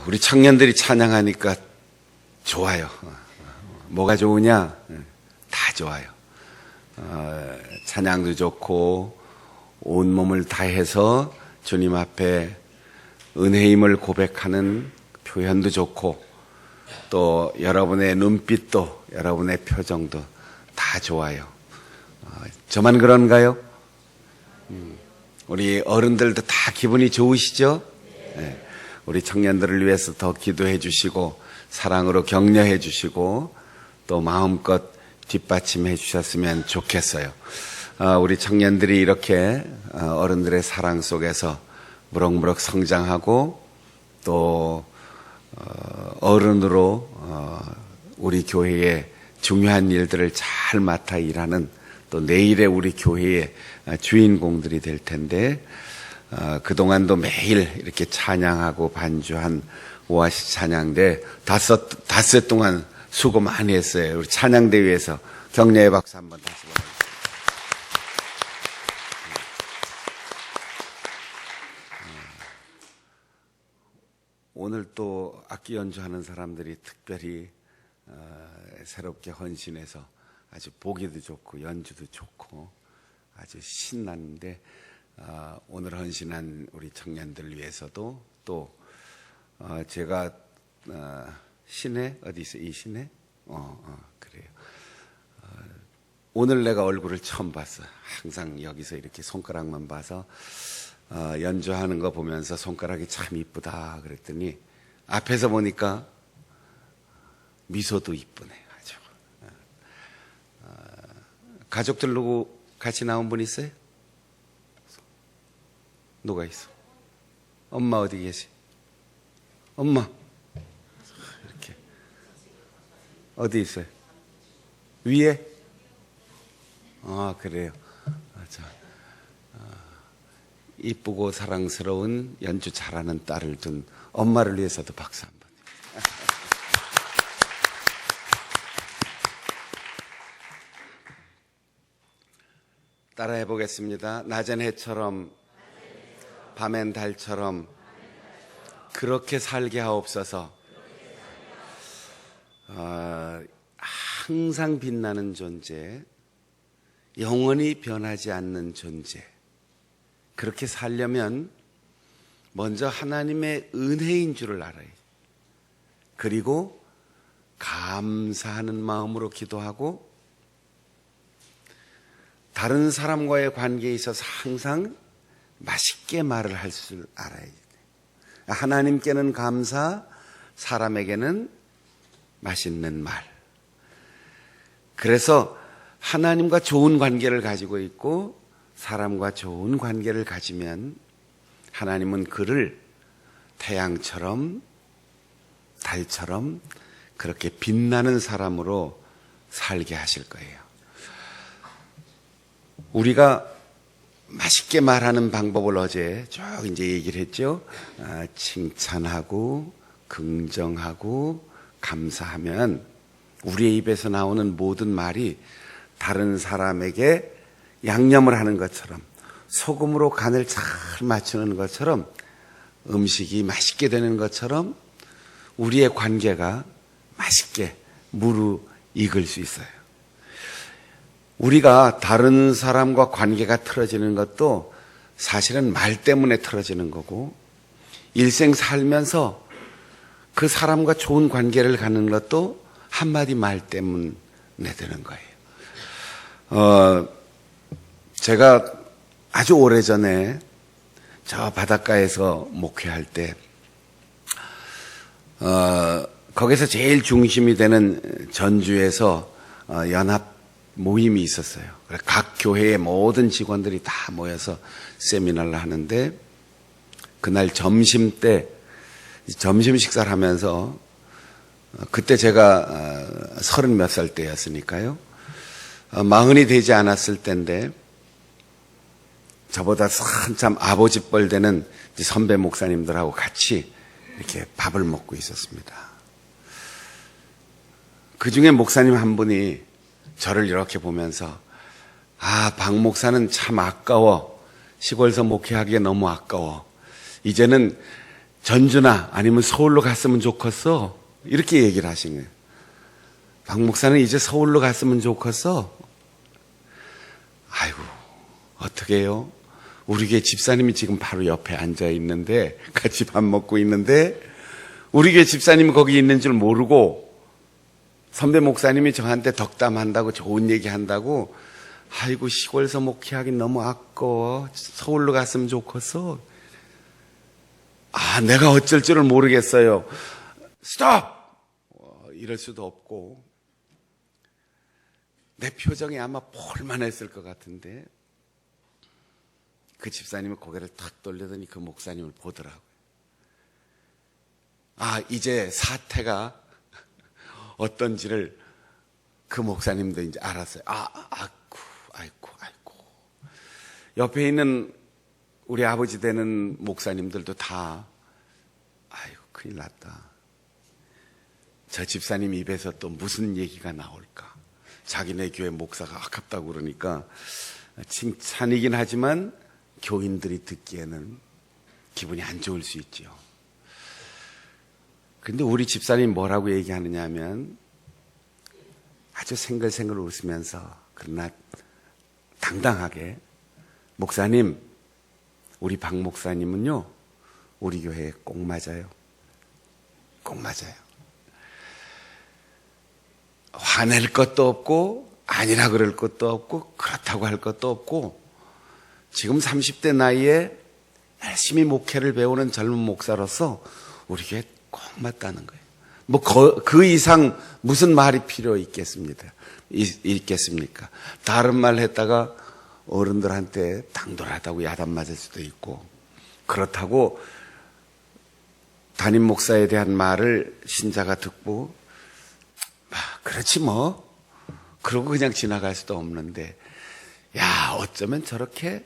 우리 청년들이 찬양하니까 좋아요. 뭐가 좋으냐? 다 좋아요. 찬양도 좋고 온몸을 다해서 주님 앞에 은혜임을 고백하는 표현도 좋고 또 여러분의 눈빛도 여러분의 표정도 다 좋아요. 저만 그런가요? 우리 어른들도 다 기분이 좋으시죠? 네. 우리 청년들을 위해서 더 기도해 주시고 사랑으로 격려해 주시고 또 마음껏 뒷받침해 주셨으면 좋겠어요. 우리 청년들이 이렇게 어른들의 사랑 속에서 무럭무럭 성장하고 또 어른으로 우리 교회의 중요한 일들을 잘 맡아 일하는 또 내일의 우리 교회의 주인공들이 될 텐데 그동안도 매일 이렇게 찬양하고 반주한 오아시 찬양대 닷새 동안 수고 많이 했어요. 우리 찬양대 위에서 격려의 박수 한번 다시 보내주세요. 오늘 또 악기 연주하는 사람들이 특별히 새롭게 헌신해서 아주 보기도 좋고 연주도 좋고 아주 신났는데 오늘 헌신한 우리 청년들을 위해서도 또 제가 시내 어디 있어요? 이 시내? 그래요. 오늘 내가 얼굴을 처음 봤어. 항상 여기서 이렇게 손가락만 봐서 연주하는 거 보면서 손가락이 참 이쁘다 그랬더니 앞에서 보니까 미소도 이쁘네 아주. 가족들 누구 같이 나온 분 있어요? 누가 있어? 엄마 어디 계시? 엄마 이렇게 어디 있어요? 위에? 그래요. 자, 이쁘고 사랑스러운 연주 잘하는 딸을 둔 엄마를 위해서도 박수 한번. 따라해 보겠습니다. 낮엔 해처럼 밤엔 달처럼 그렇게 살게 하옵소서. 항상 빛나는 존재, 영원히 변하지 않는 존재, 그렇게 살려면 먼저 하나님의 은혜인 줄을 알아요. 그리고 감사하는 마음으로 기도하고 다른 사람과의 관계에 있어서 항상 맛있게 말을 할 줄 알아야 돼요. 하나님께는 감사, 사람에게는 맛있는 말. 그래서 하나님과 좋은 관계를 가지고 있고 사람과 좋은 관계를 가지면 하나님은 그를 태양처럼 달처럼 그렇게 빛나는 사람으로 살게 하실 거예요. 우리가 맛있게 말하는 방법을 어제 쭉 이제 얘기를 했죠. 칭찬하고 긍정하고 감사하면 우리의 입에서 나오는 모든 말이 다른 사람에게 양념을 하는 것처럼 소금으로 간을 잘 맞추는 것처럼 음식이 맛있게 되는 것처럼 우리의 관계가 맛있게 무르익을 수 있어요. 우리가 다른 사람과 관계가 틀어지는 것도 사실은 말 때문에 틀어지는 거고 일생 살면서 그 사람과 좋은 관계를 갖는 것도 한마디 말 때문에 되는 거예요. 제가 아주 오래전에 저 바닷가에서 목회할 때 거기서 제일 중심이 되는 전주에서 연합 모임이 있었어요. 각 교회의 모든 직원들이 다 모여서 세미나를 하는데 그날 점심 때 점심 식사를 하면서 그때 제가 30몇 살 때였으니까요. 40이 되지 않았을 때인데 저보다 한참 아버지 뻘 되는 선배 목사님들하고 같이 이렇게 밥을 먹고 있었습니다. 그 중에 목사님 한 분이 저를 이렇게 보면서 박 목사는 참 아까워. 시골에서 목회하기에 너무 아까워. 이제는 전주나 아니면 서울로 갔으면 좋겠어. 이렇게 얘기를 하신 거예요. 박 목사는 이제 서울로 갔으면 좋겠어. 아이고, 어떻게 해요? 우리 교회 집사님이 지금 바로 옆에 앉아 있는데, 같이 밥 먹고 있는데, 우리 교회 집사님이 거기 있는 줄 모르고, 선배 목사님이 저한테 덕담한다고, 좋은 얘기 한다고, 아이고, 시골에서 목회하기 너무 아까워. 서울로 갔으면 좋겠어. 아, 내가 어쩔 줄을 모르겠어요. 스톱! 이럴 수도 없고, 내 표정이 아마 볼만했을 것 같은데, 그 집사님이 고개를 탁 돌리더니 그 목사님을 보더라고요. 아, 이제 사태가 어떤지를 그 목사님도 이제 알았어요. 아이고. 옆에 있는 우리 아버지 되는 목사님들도 다, 아이고, 큰일 났다. 저 집사님 입에서 또 무슨 얘기가 나올까? 자기네 교회 목사가 아깝다고 그러니까 칭찬이긴 하지만 교인들이 듣기에는 기분이 안 좋을 수 있죠. 근데 우리 집사님 뭐라고 얘기하느냐 하면 아주 생글생글 웃으면서 그러나 당당하게 목사님, 우리 박 목사님은요 우리 교회에 꼭 맞아요. 꼭 맞아요. 화낼 것도 없고 아니라 그럴 것도 없고 그렇다고 할 것도 없고 지금 30대 나이에 열심히 목회를 배우는 젊은 목사로서 우리 교회에 꼭 맞다는 거예요. 뭐 그 이상 무슨 말이 필요 있겠습니까? 다른 말 했다가 어른들한테 당돌하다고 야단 맞을 수도 있고 그렇다고 담임 목사에 대한 말을 신자가 듣고 그렇지 뭐 그러고 그냥 지나갈 수도 없는데 야 어쩌면 저렇게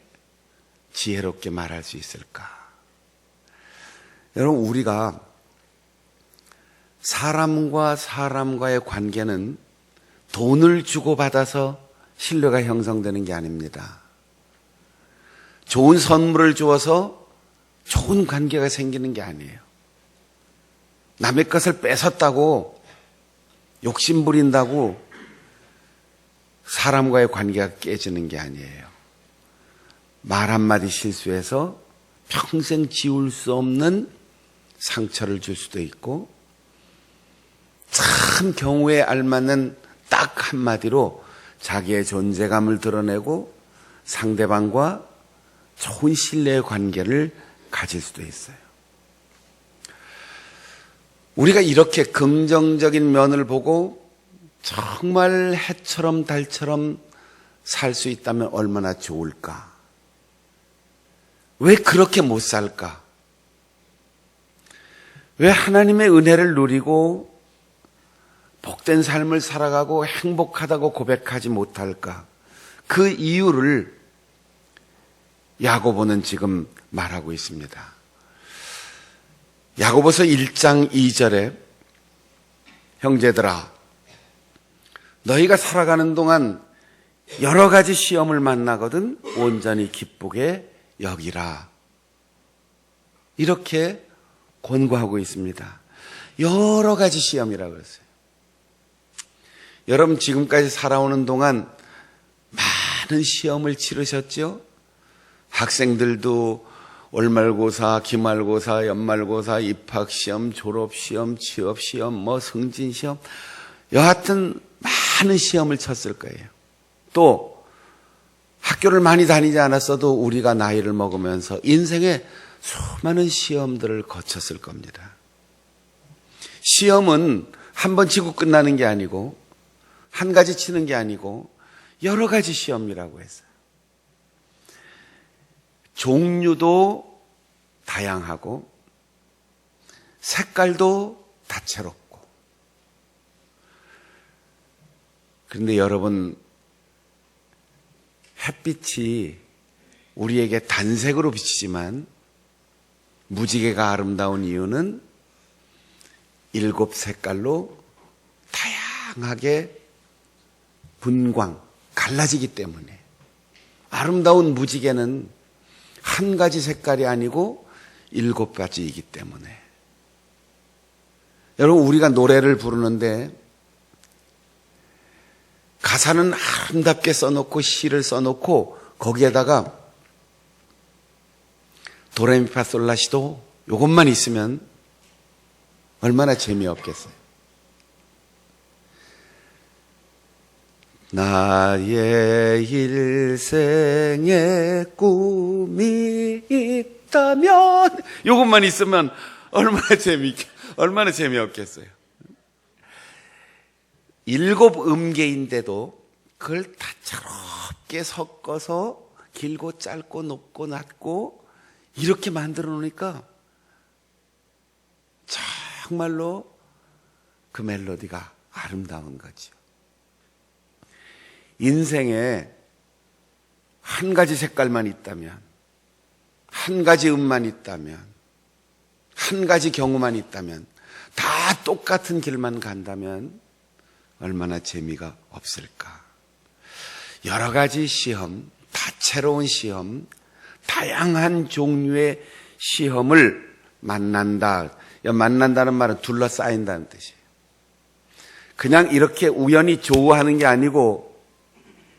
지혜롭게 말할 수 있을까? 여러분 우리가 사람과 사람과의 관계는 돈을 주고받아서 신뢰가 형성되는 게 아닙니다. 좋은 선물을 주어서 좋은 관계가 생기는 게 아니에요. 남의 것을 뺏었다고 욕심 부린다고 사람과의 관계가 깨지는 게 아니에요. 말 한마디 실수해서 평생 지울 수 없는 상처를 줄 수도 있고 참 경우에 알맞는 딱 한마디로 자기의 존재감을 드러내고 상대방과 좋은 신뢰의 관계를 가질 수도 있어요. 우리가 이렇게 긍정적인 면을 보고 정말 해처럼 달처럼 살 수 있다면 얼마나 좋을까? 왜 그렇게 못 살까? 왜 하나님의 은혜를 누리고 복된 삶을 살아가고 행복하다고 고백하지 못할까? 그 이유를 야고보는 지금 말하고 있습니다. 야고보서 1장 2절에 형제들아 너희가 살아가는 동안 여러 가지 시험을 만나거든 온전히 기쁘게 여기라. 이렇게 권고하고 있습니다. 여러 가지 시험이라고 그랬어요. 여러분 지금까지 살아오는 동안 많은 시험을 치르셨죠? 학생들도 월말고사, 기말고사, 연말고사, 입학시험, 졸업시험, 취업시험, 승진시험 여하튼 많은 시험을 쳤을 거예요. 또 학교를 많이 다니지 않았어도 우리가 나이를 먹으면서 인생에 수많은 시험들을 거쳤을 겁니다. 시험은 한 번 치고 끝나는 게 아니고 한 가지 치는 게 아니고 여러 가지 시험이라고 했어요. 종류도 다양하고 색깔도 다채롭고 그런데 여러분 햇빛이 우리에게 단색으로 비치지만 무지개가 아름다운 이유는 7색깔로 다양하게 분광, 갈라지기 때문에 아름다운 무지개는 한 가지 색깔이 아니고 7가지이기 때문에. 여러분, 우리가 노래를 부르는데 가사는 아름답게 써놓고 시를 써놓고 거기에다가 도레미파솔라시도 이것만 있으면 얼마나 재미없겠어요. 나의 일생의 꿈이 있다면 이것만 있으면 얼마나 재미없겠어요. 7음계인데도 그걸 다채롭게 섞어서 길고 짧고 높고 낮고 이렇게 만들어 놓으니까 정말로 그 멜로디가 아름다운 거죠. 인생에 한 가지 색깔만 있다면, 한 가지 음만 있다면, 한 가지 경우만 있다면, 다 똑같은 길만 간다면 얼마나 재미가 없을까. 여러 가지 시험, 다채로운 시험, 다양한 종류의 시험을 만난다. 만난다는 말은 둘러싸인다는 뜻이에요. 그냥 이렇게 우연히 조우하는 게 아니고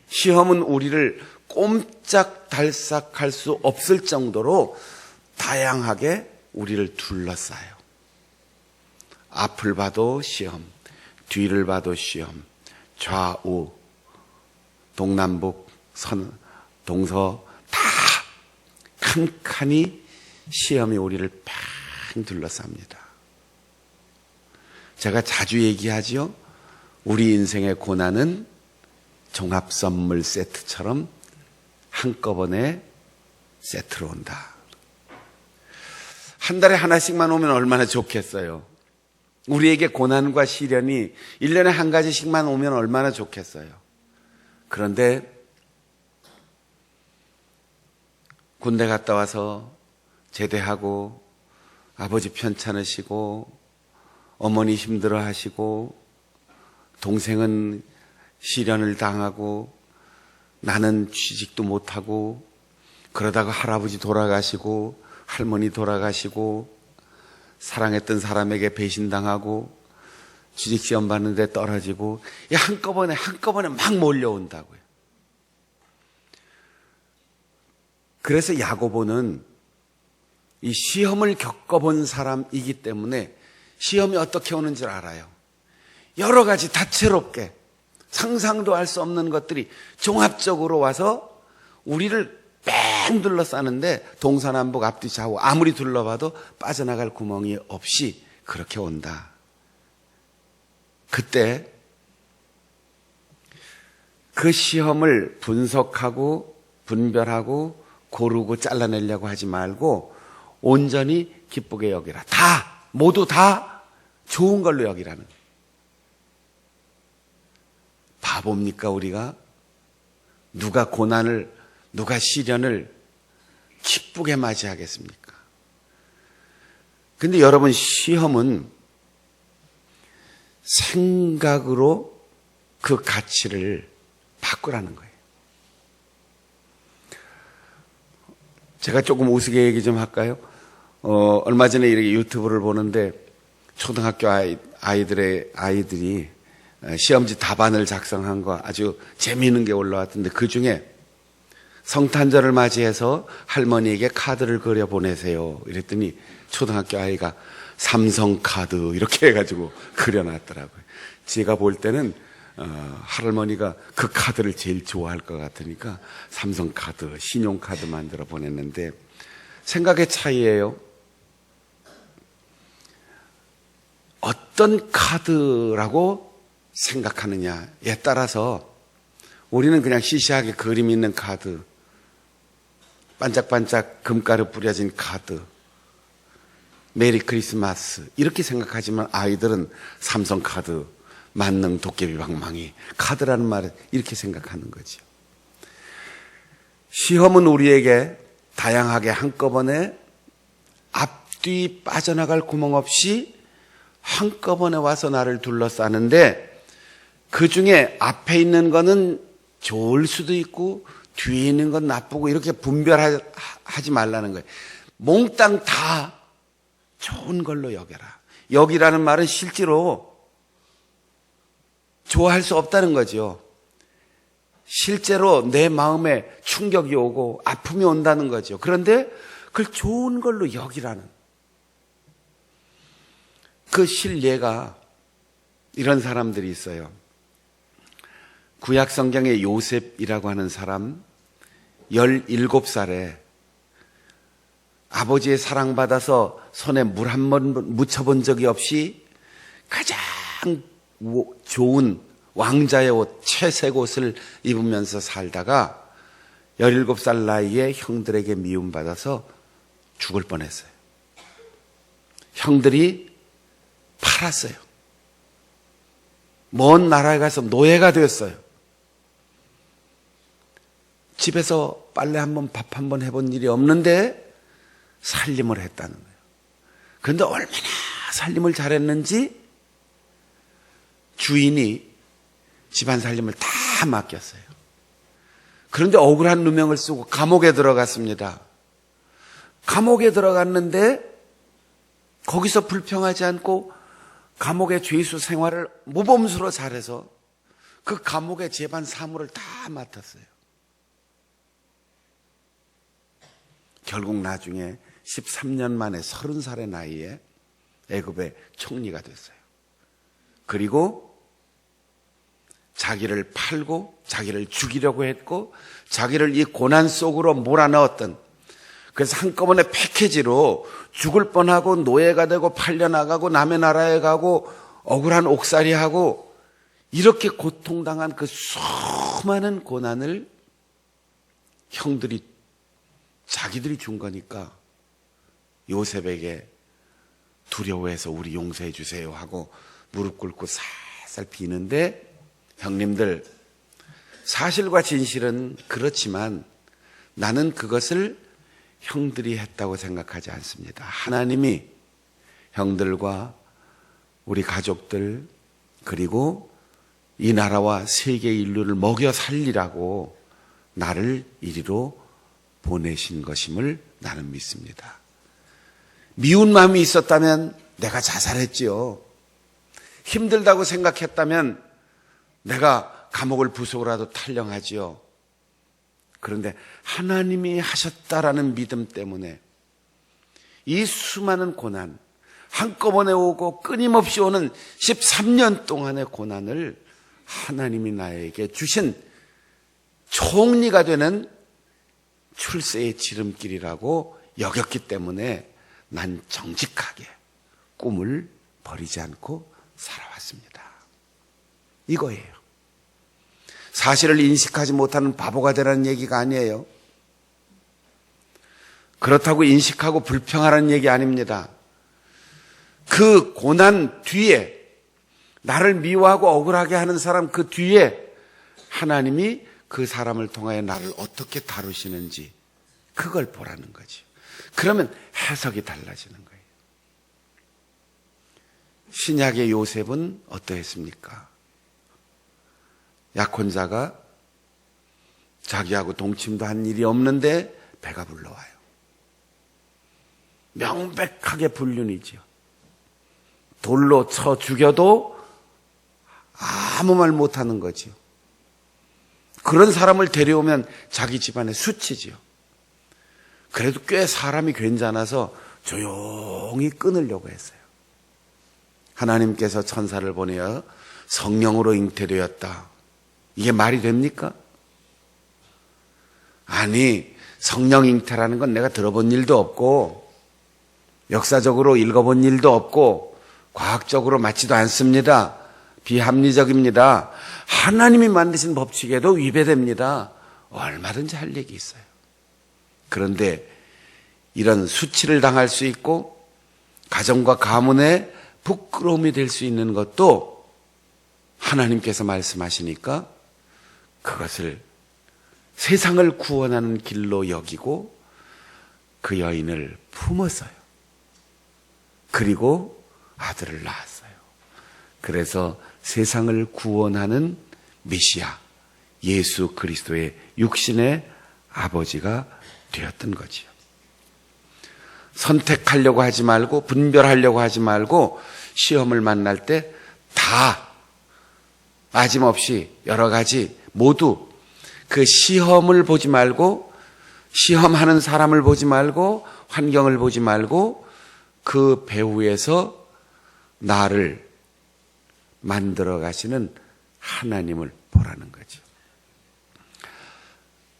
시험은 우리를 꼼짝달싹할 수 없을 정도로 다양하게 우리를 둘러싸요. 앞을 봐도 시험, 뒤를 봐도 시험, 좌우, 동남북, 동서 다 칸칸이 시험이 우리를 팽 둘러쌉니다. 제가 자주 얘기하죠. 우리 인생의 고난은 종합선물 세트처럼 한꺼번에 세트로 온다. 한 달에 하나씩만 오면 얼마나 좋겠어요. 우리에게 고난과 시련이 1년에 한 가지씩만 오면 얼마나 좋겠어요. 그런데 군대 갔다 와서 제대하고 아버지 편찮으시고 어머니 힘들어하시고 동생은 시련을 당하고 나는 취직도 못하고 그러다가 할아버지 돌아가시고 할머니 돌아가시고 사랑했던 사람에게 배신당하고 취직시험 봤는데 떨어지고 한꺼번에 막 몰려온다고요. 그래서 야고보는 이 시험을 겪어본 사람이기 때문에 시험이 어떻게 오는 줄 알아요. 여러 가지 다채롭게 상상도 할 수 없는 것들이 종합적으로 와서 우리를 뺑 둘러싸는데 동서남북 앞뒤 좌우 아무리 둘러봐도 빠져나갈 구멍이 없이 그렇게 온다. 그때 그 시험을 분석하고 분별하고 고르고 잘라내려고 하지 말고 온전히 기쁘게 여기라. 모두 다 좋은 걸로 여기라는. 바보입니까 우리가? 누가 고난을, 누가 시련을 기쁘게 맞이하겠습니까? 근데 여러분, 시험은 생각으로 그 가치를 바꾸라는 거예요. 제가 조금 우스개 얘기 좀 할까요? 얼마 전에 이렇게 유튜브를 보는데 초등학교 아이들이 시험지 답안을 작성한 거 아주 재미있는 게 올라왔던데 그 중에 성탄절을 맞이해서 할머니에게 카드를 그려 보내세요. 이랬더니 초등학교 아이가 삼성카드 이렇게 해가지고 그려놨더라고요. 제가 볼 때는 할머니가 그 카드를 제일 좋아할 것 같으니까 삼성카드, 신용카드 만들어 보냈는데 생각의 차이예요. 어떤 카드라고 생각하느냐에 따라서 우리는 그냥 시시하게 그림 있는 카드, 반짝반짝 금가루 뿌려진 카드, 메리 크리스마스 이렇게 생각하지만 아이들은 삼성카드, 만능 도깨비 방망이, 카드라는 말을 이렇게 생각하는 거죠. 시험은 우리에게 다양하게 한꺼번에 앞뒤 빠져나갈 구멍 없이 한꺼번에 와서 나를 둘러싸는데 그 중에 앞에 있는 거는 좋을 수도 있고 뒤에 있는 건 나쁘고 이렇게 분별하지 말라는 거예요. 몽땅 다 좋은 걸로 여겨라. 여기라는 말은 실제로 좋아할 수 없다는 거죠. 실제로 내 마음에 충격이 오고 아픔이 온다는 거죠. 그런데 그걸 좋은 걸로 여기라는 그 실례가 이런 사람들이 있어요. 구약 성경의 요셉이라고 하는 사람 17살에 아버지의 사랑받아서 손에 물 한 번 묻혀본 적이 없이 가장 좋은 왕자의 옷, 채색 옷을 입으면서 살다가 17살 나이에 형들에게 미움받아서 죽을 뻔했어요. 형들이 팔았어요. 먼 나라에 가서 노예가 되었어요. 집에서 빨래 한 번, 밥 한 번 해본 일이 없는데 살림을 했다는 거예요. 그런데 얼마나 살림을 잘했는지 주인이 집안 살림을 다 맡겼어요. 그런데 억울한 누명을 쓰고 감옥에 들어갔습니다. 감옥에 들어갔는데 거기서 불평하지 않고 감옥의 죄수 생활을 모범수로 잘해서 그 감옥의 재반 사무를 다 맡았어요. 결국 나중에 13년 만에 30살의 나이에 애굽의 총리가 됐어요. 그리고 자기를 팔고 자기를 죽이려고 했고 자기를 이 고난 속으로 몰아넣었던, 그래서 한꺼번에 패키지로 죽을 뻔하고 노예가 되고 팔려나가고 남의 나라에 가고 억울한 옥살이하고 이렇게 고통당한 그 수많은 고난을 형들이 자기들이 준 거니까 요셉에게 두려워해서 우리 용서해 주세요 하고 무릎 꿇고 살살 비는데, 형님들, 사실과 진실은 그렇지만 나는 그것을 형들이 했다고 생각하지 않습니다. 하나님이 형들과 우리 가족들 그리고 이 나라와 세계 인류를 먹여 살리라고 나를 이리로 보내신 것임을 나는 믿습니다. 미운 마음이 있었다면 내가 자살했지요. 힘들다고 생각했다면 내가 감옥을 부수고라도 탈령하지요. 그런데 하나님이 하셨다라는 믿음 때문에 이 수많은 고난, 한꺼번에 오고 끊임없이 오는 13년 동안의 고난을 하나님이 나에게 주신 총리가 되는 출세의 지름길이라고 여겼기 때문에 난 정직하게 꿈을 버리지 않고 살아왔습니다. 이거예요. 사실을 인식하지 못하는 바보가 되라는 얘기가 아니에요. 그렇다고 인식하고 불평하라는 얘기 아닙니다. 그 고난 뒤에, 나를 미워하고 억울하게 하는 사람 그 뒤에 하나님이 그 사람을 통하여 나를 어떻게 다루시는지 그걸 보라는 거죠. 그러면 해석이 달라지는 거예요. 신약의 요셉은 어떠했습니까? 약혼자가 자기하고 동침도 한 일이 없는데 배가 불러와요. 명백하게 불륜이죠. 돌로 쳐 죽여도 아무 말 못하는 거죠. 그런 사람을 데려오면 자기 집안에 수치지요. 그래도 꽤 사람이 괜찮아서 조용히 끊으려고 했어요. 하나님께서 천사를 보내어 성령으로 잉태되었다. 이게 말이 됩니까? 아니, 성령 잉태라는 건 내가 들어본 일도 없고 역사적으로 읽어본 일도 없고 과학적으로 맞지도 않습니다. 비합리적입니다. 하나님이 만드신 법칙에도 위배됩니다. 얼마든지 할 얘기 있어요. 그런데 이런 수치를 당할 수 있고 가정과 가문에 부끄러움이 될 수 있는 것도 하나님께서 말씀하시니까 그것을 세상을 구원하는 길로 여기고 그 여인을 품었어요. 그리고 아들을 낳았어요. 그래서 세상을 구원하는 메시아 예수 그리스도의 육신의 아버지가 되었던 거지요. 선택하려고 하지 말고 분별하려고 하지 말고 시험을 만날 때 다 빠짐없이 여러 가지 모두 그 시험을 보지 말고 시험하는 사람을 보지 말고 환경을 보지 말고 그 배후에서 나를 만들어 가시는 하나님을 보라는 거죠.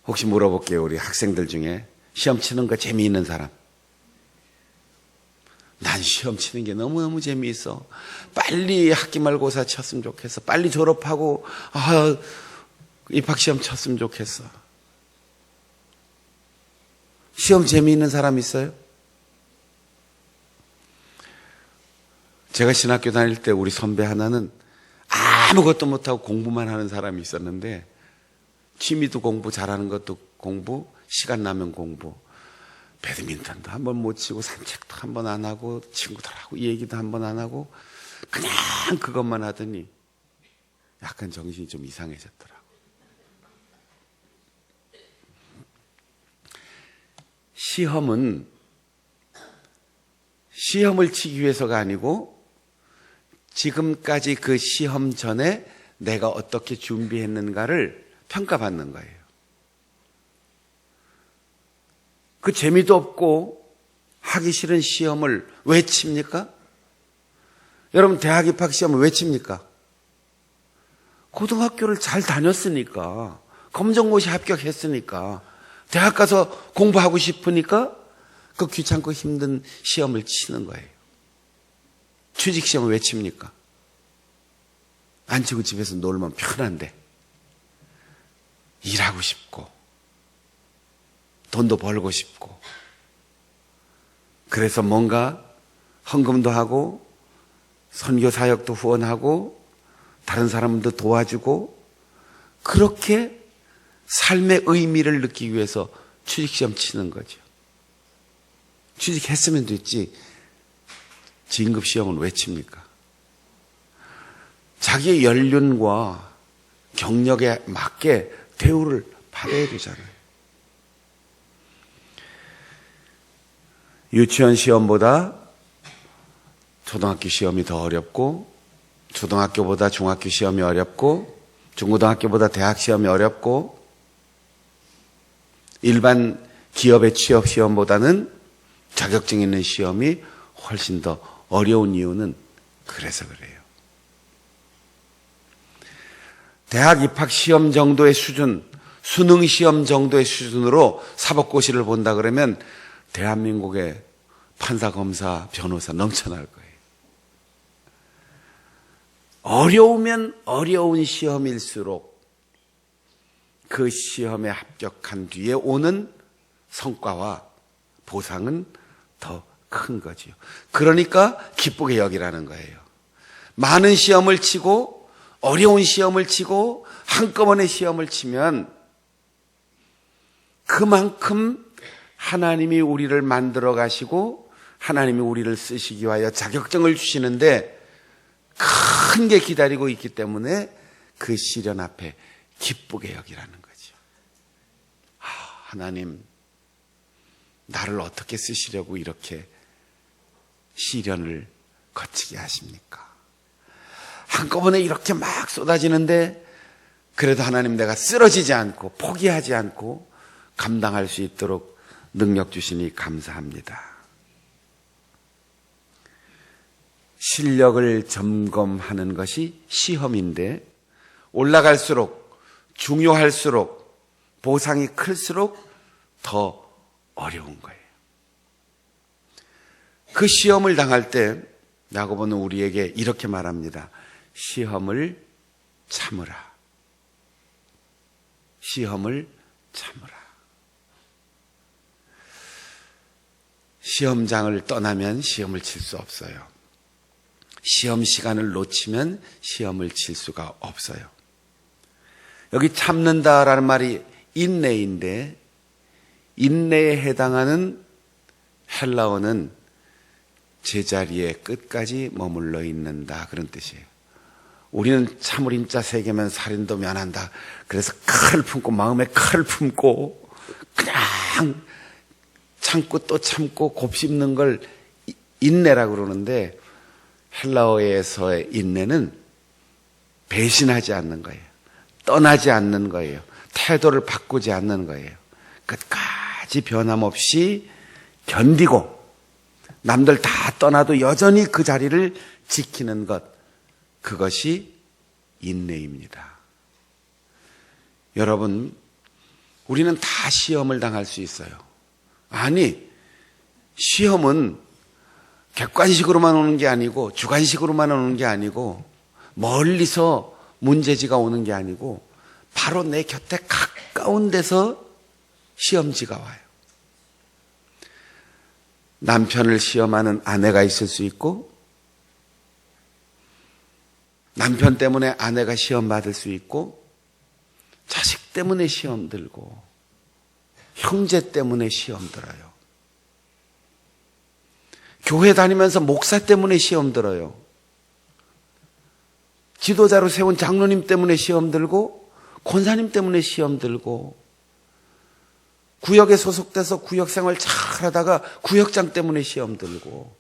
혹시 물어볼게요. 우리 학생들 중에 시험 치는 거 재미있는 사람. 난 시험 치는 게 너무너무 재미있어. 빨리 학기말고사 쳤으면 좋겠어. 빨리 졸업하고 입학시험 쳤으면 좋겠어. 시험 재미있는 사람 있어요? 제가 신학교 다닐 때 우리 선배 하나는 아무것도 못하고 공부만 하는 사람이 있었는데 취미도 공부, 잘하는 것도 공부, 시간 나면 공부. 배드민턴도 한 번 못 치고 산책도 한 번 안 하고 친구들하고 얘기도 한 번 안 하고 그냥 그것만 하더니 약간 정신이 좀 이상해졌더라고. 시험을 치기 위해서가 아니고 지금까지 그 시험 전에 내가 어떻게 준비했는가를 평가받는 거예요. 그 재미도 없고 하기 싫은 시험을 왜 칩니까? 여러분 대학 입학 시험을 왜 칩니까? 고등학교를 잘 다녔으니까, 검정고시 합격했으니까, 대학 가서 공부하고 싶으니까 그 귀찮고 힘든 시험을 치는 거예요. 취직시험을 왜 칩니까? 안 치고 집에서 놀면 편한데 일하고 싶고 돈도 벌고 싶고 그래서 뭔가 헌금도 하고 선교 사역도 후원하고 다른 사람도 도와주고 그렇게 삶의 의미를 느끼기 위해서 취직시험 치는 거죠. 취직했으면 됐지 진급시험은 왜 칩니까? 자기의 연륜과 경력에 맞게 대우를 받아야 되잖아요. 유치원 시험보다 초등학교 시험이 더 어렵고 초등학교보다 중학교 시험이 어렵고 중고등학교보다 대학 시험이 어렵고 일반 기업의 취업 시험보다는 자격증 있는 시험이 훨씬 더 어려운 이유는 그래서 그래요. 대학 입학 시험 정도의 수준, 수능 시험 정도의 수준으로 사법고시를 본다 그러면 대한민국의 판사, 검사, 변호사 넘쳐날 거예요. 어려우면 어려운 시험일수록 그 시험에 합격한 뒤에 오는 성과와 보상은 더 큰 거지요. 그러니까 기쁘게 여기라는 거예요. 많은 시험을 치고 어려운 시험을 치고 한꺼번에 시험을 치면 그만큼 하나님이 우리를 만들어 가시고 하나님이 우리를 쓰시기 위하여 자격증을 주시는데 큰 게 기다리고 있기 때문에 그 시련 앞에 기쁘게 여기라는 거죠. 하나님 나를 어떻게 쓰시려고 이렇게 시련을 거치게 하십니까? 한꺼번에 이렇게 막 쏟아지는데 그래도 하나님 내가 쓰러지지 않고 포기하지 않고 감당할 수 있도록 능력 주시니 감사합니다. 실력을 점검하는 것이 시험인데 올라갈수록 중요할수록 보상이 클수록 더 어려운 거예요. 그 시험을 당할 때 야고보는 우리에게 이렇게 말합니다. 시험을 참으라. 시험을 참으라. 시험장을 떠나면 시험을 칠 수 없어요. 시험 시간을 놓치면 시험을 칠 수가 없어요. 여기 참는다라는 말이 인내인데 인내에 해당하는 헬라어는 제자리에 끝까지 머물러 있는다 그런 뜻이에요. 우리는 참을 인자 3개면 살인도 면한다. 그래서 칼을 품고 마음에 칼을 품고 그냥 참고 또 참고 곱씹는 걸 인내라고 그러는데, 헬라어에서의 인내는 배신하지 않는 거예요. 떠나지 않는 거예요. 태도를 바꾸지 않는 거예요. 끝까지 변함없이 견디고 남들 다 떠나도 여전히 그 자리를 지키는 것, 그것이 인내입니다. 여러분, 우리는 다 시험을 당할 수 있어요. 아니, 시험은 객관식으로만 오는 게 아니고 주관식으로만 오는 게 아니고 멀리서 문제지가 오는 게 아니고 바로 내 곁에 가까운 데서 시험지가 와요. 남편을 시험하는 아내가 있을 수 있고, 남편 때문에 아내가 시험 받을 수 있고, 자식 때문에 시험 들고, 형제 때문에 시험 들어요. 교회 다니면서 목사 때문에 시험 들어요. 지도자로 세운 장로님 때문에 시험 들고, 권사님 때문에 시험 들고, 구역에 소속돼서 구역 생활 잘 하다가 구역장 때문에 시험 들고,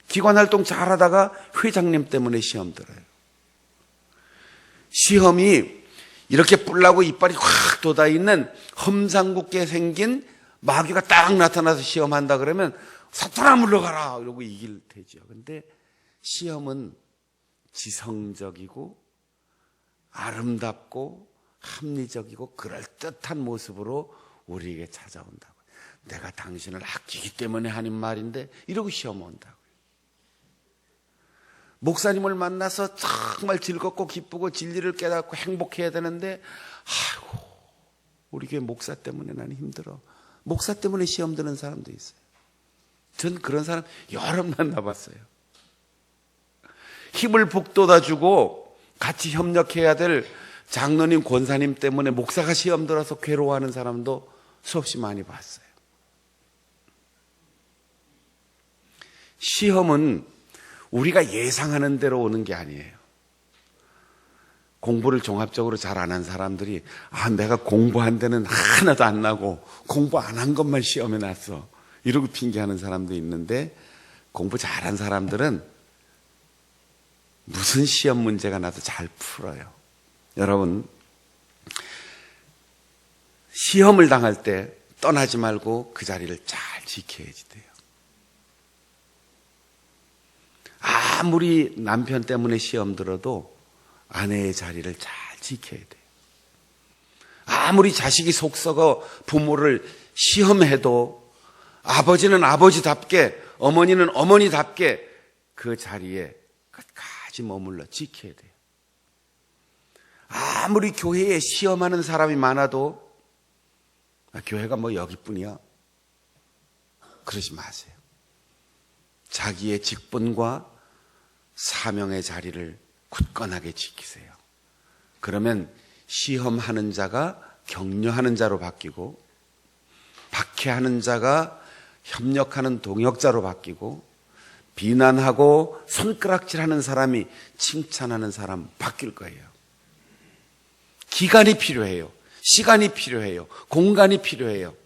기관 활동 잘 하다가 회장님 때문에 시험 들어요. 시험이 이렇게 뿔나고 이빨이 확 돋아있는 험상궂게 생긴 마귀가 딱 나타나서 시험한다 그러면 사탄아 물러가라 이러고 이길 테죠. 근데 시험은 지성적이고 아름답고 합리적이고 그럴듯한 모습으로 우리에게 찾아온다고. 내가 당신을 아끼기 때문에 하는 말인데 이러고 시험 온다고요. 목사님을 만나서 정말 즐겁고 기쁘고 진리를 깨닫고 행복해야 되는데, 아이고 우리 교회 목사 때문에 나는 힘들어. 목사 때문에 시험 드는 사람도 있어요. 전 그런 사람 여러 만나봤어요. 힘을 북돋아주고 같이 협력해야 될 장로님, 권사님 때문에 목사가 시험 들어서 괴로워하는 사람도 수없이 많이 봤어요. 시험은 우리가 예상하는 대로 오는 게 아니에요. 공부를 종합적으로 잘 안 한 사람들이 내가 공부한 데는 하나도 안 나고 공부 안 한 것만 시험에 났어 이러고 핑계하는 사람도 있는데, 공부 잘한 사람들은 무슨 시험 문제가 나도 잘 풀어요. 여러분, 시험을 당할 때 떠나지 말고 그 자리를 잘 지켜야지 돼요. 아무리 남편 때문에 시험 들어도 아내의 자리를 잘 지켜야 돼요. 아무리 자식이 속 썩어 부모를 시험해도 아버지는 아버지답게, 어머니는 어머니답게 그 자리에 끝까지 머물러 지켜야 돼요. 아무리 교회에 시험하는 사람이 많아도 교회가 뭐 여기뿐이야, 그러지 마세요. 자기의 직분과 사명의 자리를 굳건하게 지키세요. 그러면 시험하는 자가 격려하는 자로 바뀌고, 박해하는 자가 협력하는 동역자로 바뀌고, 비난하고 손가락질하는 사람이 칭찬하는 사람 바뀔 거예요. 기간이 필요해요. 시간이 필요해요. 공간이 필요해요.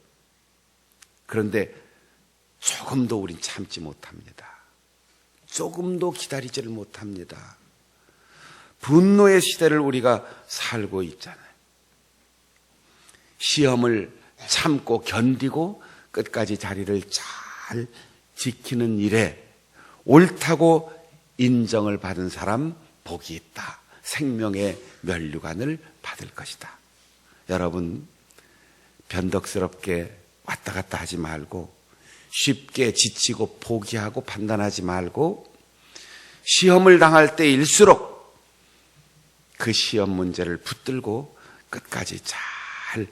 그런데 조금도 우린 참지 못합니다. 조금도 기다리지를 못합니다. 분노의 시대를 우리가 살고 있잖아요. 시험을 참고 견디고 끝까지 자리를 잘 지키는 일에 옳다고 인정을 받은 사람 복이 있다. 생명의 면류관을 받을 것이다. 여러분, 변덕스럽게 왔다 갔다 하지 말고, 쉽게 지치고 포기하고 판단하지 말고, 시험을 당할 때일수록 그 시험 문제를 붙들고 끝까지 잘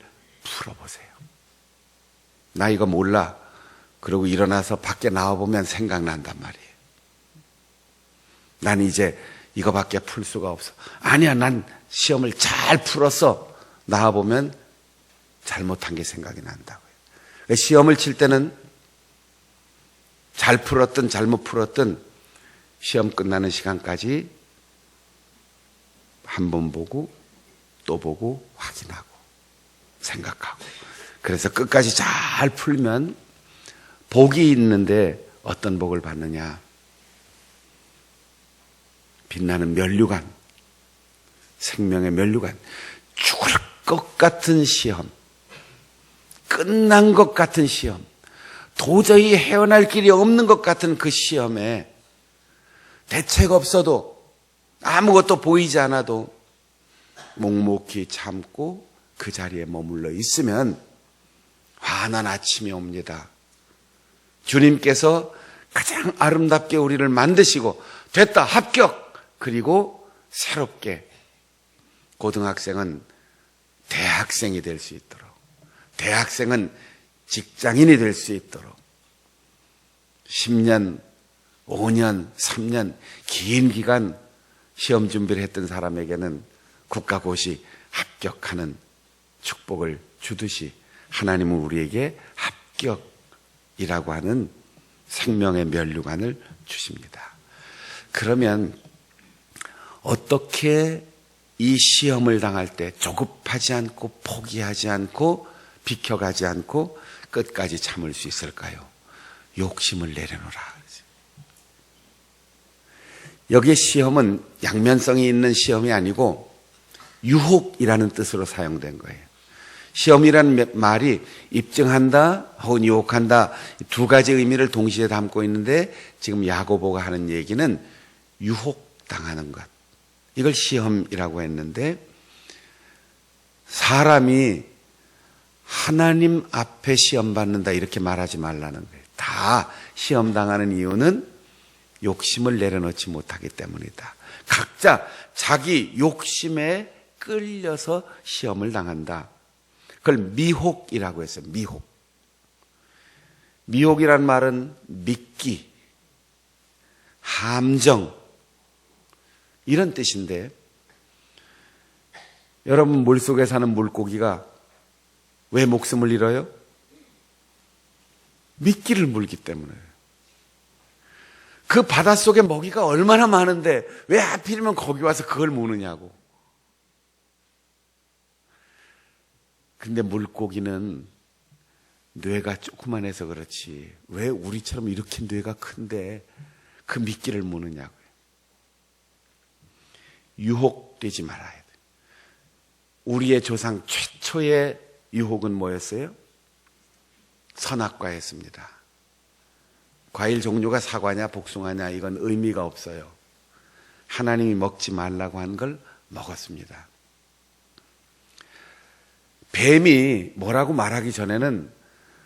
풀어보세요. 나 이거 몰라. 그러고 일어나서 밖에 나와보면 생각난단 말이에요. 난 이제 이거밖에 풀 수가 없어. 아니야, 난 시험을 잘 풀었어. 나와보면 잘못한 게 생각이 난다고요. 시험을 칠 때는 잘 풀었든 잘못 풀었든 시험 끝나는 시간까지 한 번 보고 또 보고 확인하고 생각하고, 그래서 끝까지 잘 풀면 복이 있는데 어떤 복을 받느냐? 빛나는 면류관, 생명의 면류관, 죽을 것 같은 시험, 끝난 것 같은 시험, 도저히 헤어날 길이 없는 것 같은 그 시험에 대책 없어도 아무것도 보이지 않아도 묵묵히 참고 그 자리에 머물러 있으면 환한 아침이 옵니다. 주님께서 가장 아름답게 우리를 만드시고 됐다 합격, 그리고 새롭게 고등학생은 대학생이 될 수 있도록, 대학생은 직장인이 될 수 있도록 10년, 5년, 3년 긴 기간 시험 준비를 했던 사람에게는 국가고시 합격하는 축복을 주듯이 하나님은 우리에게 합격이라고 하는 생명의 면류관을 주십니다. 그러면 어떻게 이 시험을 당할 때 조급하지 않고 포기하지 않고 비켜가지 않고 끝까지 참을 수 있을까요? 욕심을 내려놓으라. 여기에 시험은 양면성이 있는 시험이 아니고 유혹이라는 뜻으로 사용된 거예요. 시험이라는 말이 입증한다 혹은 유혹한다, 두 가지 의미를 동시에 담고 있는데 지금 야고보가 하는 얘기는 유혹당하는 것, 이걸 시험이라고 했는데, 사람이 하나님 앞에 시험 받는다 이렇게 말하지 말라는 거예요. 다 시험 당하는 이유는 욕심을 내려놓지 못하기 때문이다. 각자 자기 욕심에 끌려서 시험을 당한다. 그걸 미혹이라고 했어요. 미혹. 미혹이란 말은 미끼, 함정, 이런 뜻인데, 여러분 물속에 사는 물고기가 왜 목숨을 잃어요? 미끼를 물기 때문에. 그 바닷속에 먹이가 얼마나 많은데 왜 하필이면 거기 와서 그걸 무느냐고. 근데 물고기는 뇌가 조그만해서 그렇지 왜 우리처럼 이렇게 뇌가 큰데 그 미끼를 무느냐고요. 유혹되지 말아야 돼요. 우리의 조상 최초의 유혹은 뭐였어요? 선악과였습니다. 과일 종류가 사과냐 복숭아냐 이건 의미가 없어요. 하나님이 먹지 말라고 한 걸 먹었습니다. 뱀이 뭐라고 말하기 전에는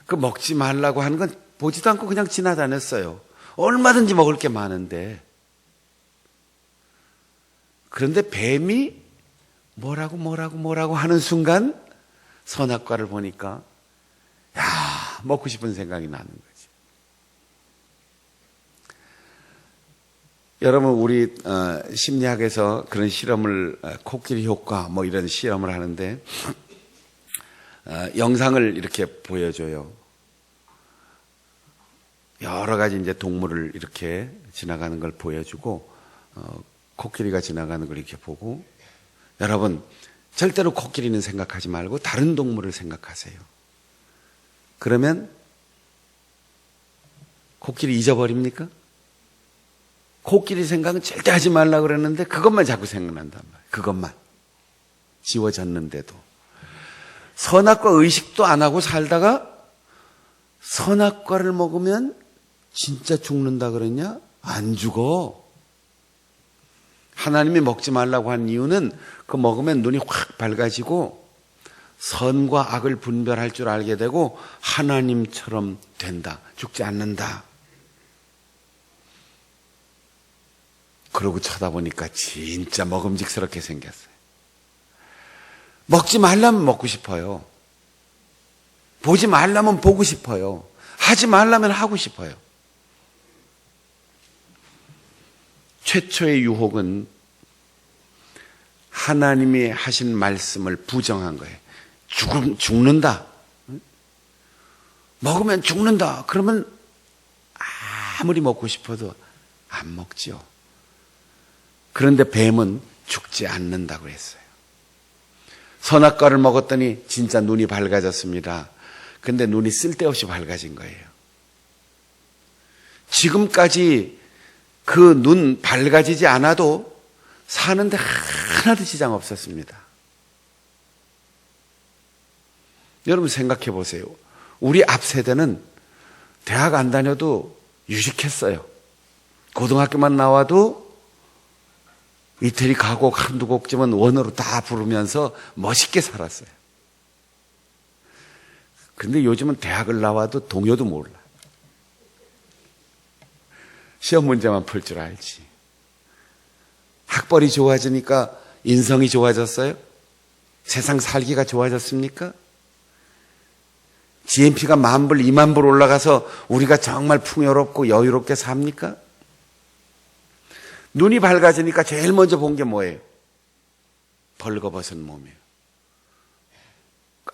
그 먹지 말라고 하는 건 보지도 않고 그냥 지나다녔어요. 얼마든지 먹을 게 많은데. 그런데 뱀이 뭐라고 하는 순간 선악과를 보니까 야, 먹고 싶은 생각이 나는 거지. 여러분 우리 심리학에서 그런 실험을 코끼리 효과 뭐 이런 실험을 하는데 영상을 이렇게 보여줘요. 여러 가지 이제 동물을 이렇게 지나가는 걸 보여주고 코끼리가 지나가는 걸 이렇게 보고, 여러분 절대로 코끼리는 생각하지 말고 다른 동물을 생각하세요. 그러면 코끼리 잊어버립니까? 코끼리 생각은 절대 하지 말라고 그랬는데 그것만 자꾸 생각난단 말이에요. 그것만. 지워졌는데도. 선악과 의식도 안 하고 살다가 선악과를 먹으면 진짜 죽는다 그랬냐? 안 죽어. 하나님이 먹지 말라고 한 이유는 그 먹으면 눈이 확 밝아지고 선과 악을 분별할 줄 알게 되고 하나님처럼 된다. 죽지 않는다. 그러고 쳐다보니까 진짜 먹음직스럽게 생겼어요. 먹지 말라면 먹고 싶어요. 보지 말라면 보고 싶어요. 하지 말라면 하고 싶어요. 최초의 유혹은 하나님이 하신 말씀을 부정한 거예요. 죽는다. 먹으면 죽는다. 그러면 아무리 먹고 싶어도 안 먹지요. 그런데 뱀은 죽지 않는다고 했어요. 선악과를 먹었더니 진짜 눈이 밝아졌습니다. 근데 눈이 쓸데없이 밝아진 거예요. 지금까지 그 눈 밝아지지 않아도 사는데 하나도 지장 없었습니다. 여러분 생각해 보세요. 우리 앞 세대는 대학 안 다녀도 유식했어요. 고등학교만 나와도 이태리 가곡 한두 곡쯤은 원어로 다 부르면서 멋있게 살았어요. 근데 요즘은 대학을 나와도 동요도 몰라. 시험 문제만 풀 줄 알지. 학벌이 좋아지니까 인성이 좋아졌어요? 세상 살기가 좋아졌습니까? GNP가 10,000불, 20,000불 올라가서 우리가 정말 풍요롭고 여유롭게 삽니까? 눈이 밝아지니까 제일 먼저 본 게 뭐예요? 벌거벗은 몸이에요.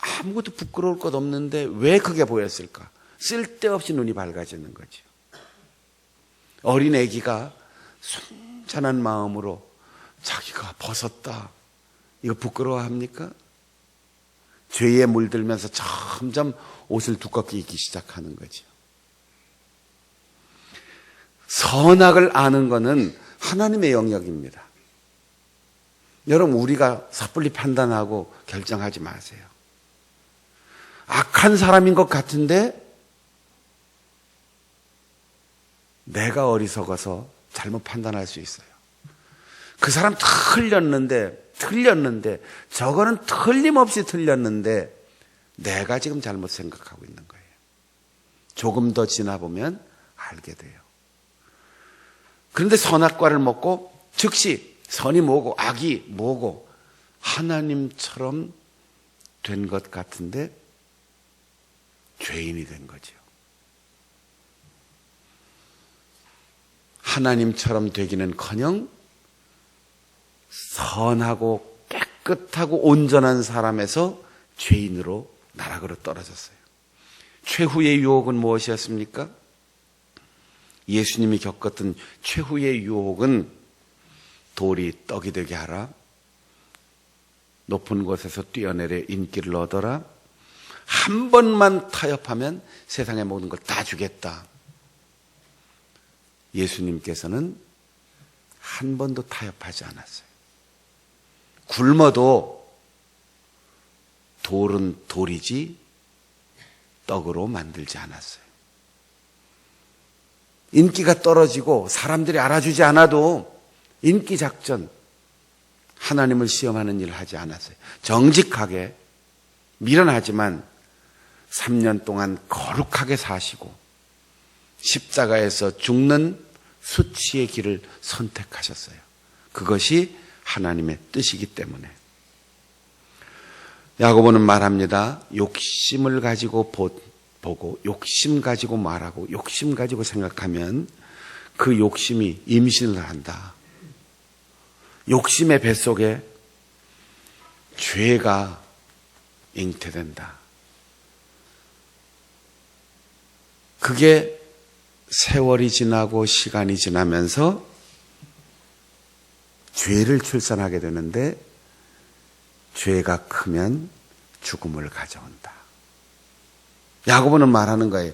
아무것도 부끄러울 것 없는데 왜 그게 보였을까? 쓸데없이 눈이 밝아지는 거죠. 어린 아기가 순찬한 마음으로 자기가 벗었다. 이거 부끄러워합니까? 죄에 물들면서 점점 옷을 두껍게 입기 시작하는 거죠. 선악을 아는 것은 하나님의 영역입니다. 여러분, 우리가 섣불리 판단하고 결정하지 마세요. 악한 사람인 것 같은데 내가 어리석어서 잘못 판단할 수 있어요. 그 사람 틀렸는데 저거는 틀림없이 틀렸는데 내가 지금 잘못 생각하고 있는 거예요. 조금 더 지나보면 알게 돼요. 그런데 선악과를 먹고 즉시 선이 뭐고 악이 뭐고 하나님처럼 된 것 같은데 죄인이 된 거죠. 하나님처럼 되기는커녕 선하고 깨끗하고 온전한 사람에서 죄인으로 나락으로 떨어졌어요. 최후의 유혹은 무엇이었습니까? 예수님이 겪었던 최후의 유혹은 돌이 떡이 되게 하라, 높은 곳에서 뛰어내려 인기를 얻어라, 한 번만 타협하면 세상의 모든 걸 다 주겠다. 예수님께서는 한 번도 타협하지 않았어요. 굶어도 돌은 돌이지 떡으로 만들지 않았어요. 인기가 떨어지고 사람들이 알아주지 않아도 인기 작전, 하나님을 시험하는 일을 하지 않았어요. 정직하게 미련하지만 3년 동안 거룩하게 사시고 십자가에서 죽는 수치의 길을 선택하셨어요. 그것이 하나님의 뜻이기 때문에. 야고보는 말합니다. 욕심을 가지고 보고 욕심 가지고 말하고 욕심 가지고 생각하면 그 욕심이 임신을 한다. 욕심의 뱃속에 죄가 잉태된다. 그게 세월이 지나고 시간이 지나면서 죄를 출산하게 되는데 죄가 크면 죽음을 가져온다. 야고보는 말하는 거예요.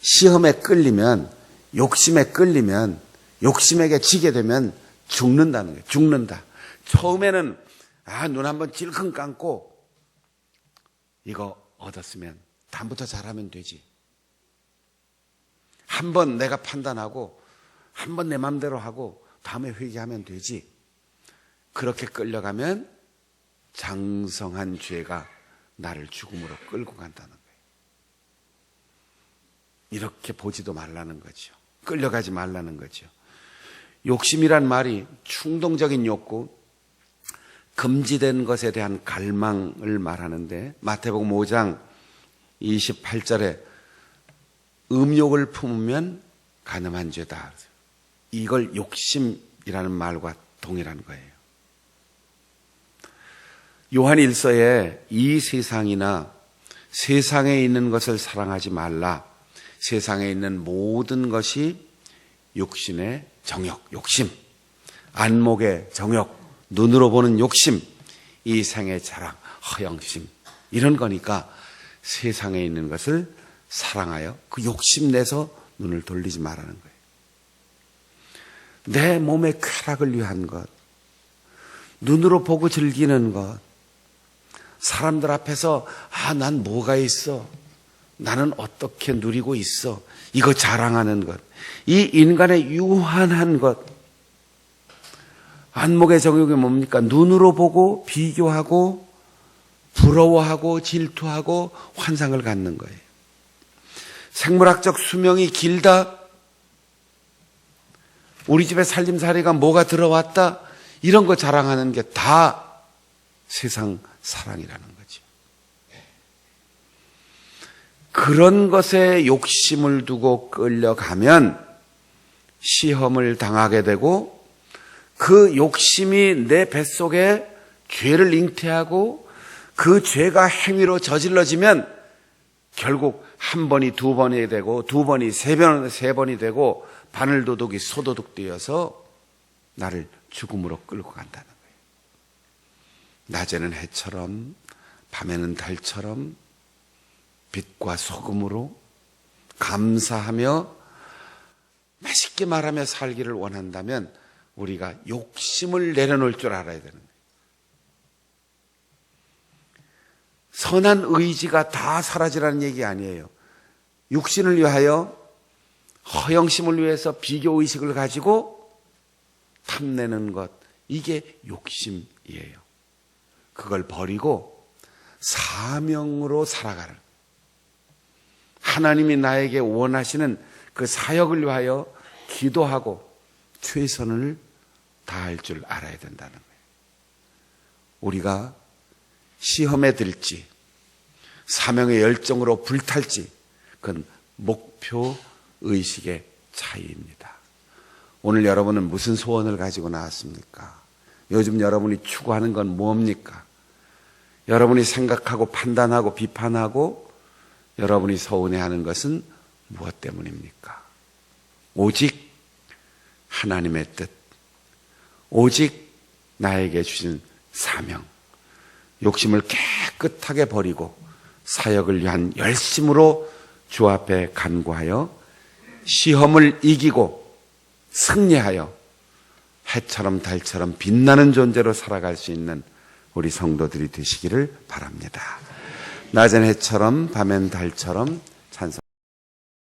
시험에 끌리면, 욕심에 끌리면, 욕심에게 지게 되면 죽는다는 거예요. 죽는다. 처음에는 눈 한번 찔끔 감고 이거 얻었으면 다음부터 잘하면 되지. 한번 내가 판단하고 한번 내 마음대로 하고 다음에 회개하면 되지. 그렇게 끌려가면 장성한 죄가 나를 죽음으로 끌고 간다는 거예요. 이렇게 보지도 말라는 거죠. 끌려가지 말라는 거죠. 욕심이란 말이 충동적인 욕구, 금지된 것에 대한 갈망을 말하는데 마태복음 5장 28절에 음욕을 품으면 간음한 죄다. 이걸 욕심이라는 말과 동일한 거예요. 요한 1서에 이 세상이나 세상에 있는 것을 사랑하지 말라. 세상에 있는 모든 것이 육신의 정욕, 욕심, 안목의 정욕, 눈으로 보는 욕심, 이 생의 자랑, 허영심, 이런 거니까 세상에 있는 것을 사랑하여 그 욕심 내서 눈을 돌리지 말라는 거예요. 내 몸의 쾌락을 위한 것, 눈으로 보고 즐기는 것, 사람들 앞에서 난 뭐가 있어, 나는 어떻게 누리고 있어, 이거 자랑하는 것, 이 인간의 유한한 것. 안목의 정욕이 뭡니까? 눈으로 보고 비교하고 부러워하고 질투하고 환상을 갖는 거예요. 생물학적 수명이 길다, 우리 집에 살림살이가 뭐가 들어왔다, 이런 거 자랑하는 게 다 세상 사랑이라는 거죠. 그런 것에 욕심을 두고 끌려가면 시험을 당하게 되고, 그 욕심이 내 뱃속에 죄를 잉태하고 그 죄가 행위로 저질러지면 결국 한 번이 두 번이 되고 두 번이 세 번이 되고 바늘도둑이 소도둑 되어서 나를 죽음으로 끌고 간다는 거예요. 낮에는 해처럼 밤에는 달처럼 빛과 소금으로 감사하며 맛있게 말하며 살기를 원한다면 우리가 욕심을 내려놓을 줄 알아야 되는 거예요. 선한 의지가 다 사라지라는 얘기 아니에요. 육신을 위하여, 허영심을 위해서 비교의식을 가지고 탐내는 것, 이게 욕심이에요. 그걸 버리고 사명으로 살아가는, 하나님이 나에게 원하시는 그 사역을 위하여 기도하고 최선을 다할 줄 알아야 된다는 거예요. 우리가 시험에 들지, 사명의 열정으로 불탈지, 그건 목표 의식의 차이입니다. 오늘 여러분은 무슨 소원을 가지고 나왔습니까? 요즘 여러분이 추구하는 건 뭡니까? 여러분이 생각하고 판단하고 비판하고 여러분이 서운해하는 것은 무엇 때문입니까? 오직 하나님의 뜻, 오직 나에게 주신 사명, 욕심을 깨끗하게 버리고 사역을 위한 열심으로 주 앞에 간구하여 시험을 이기고 승리하여 해처럼 달처럼 빛나는 존재로 살아갈 수 있는 우리 성도들이 되시기를 바랍니다. 낮엔 해처럼 밤엔 달처럼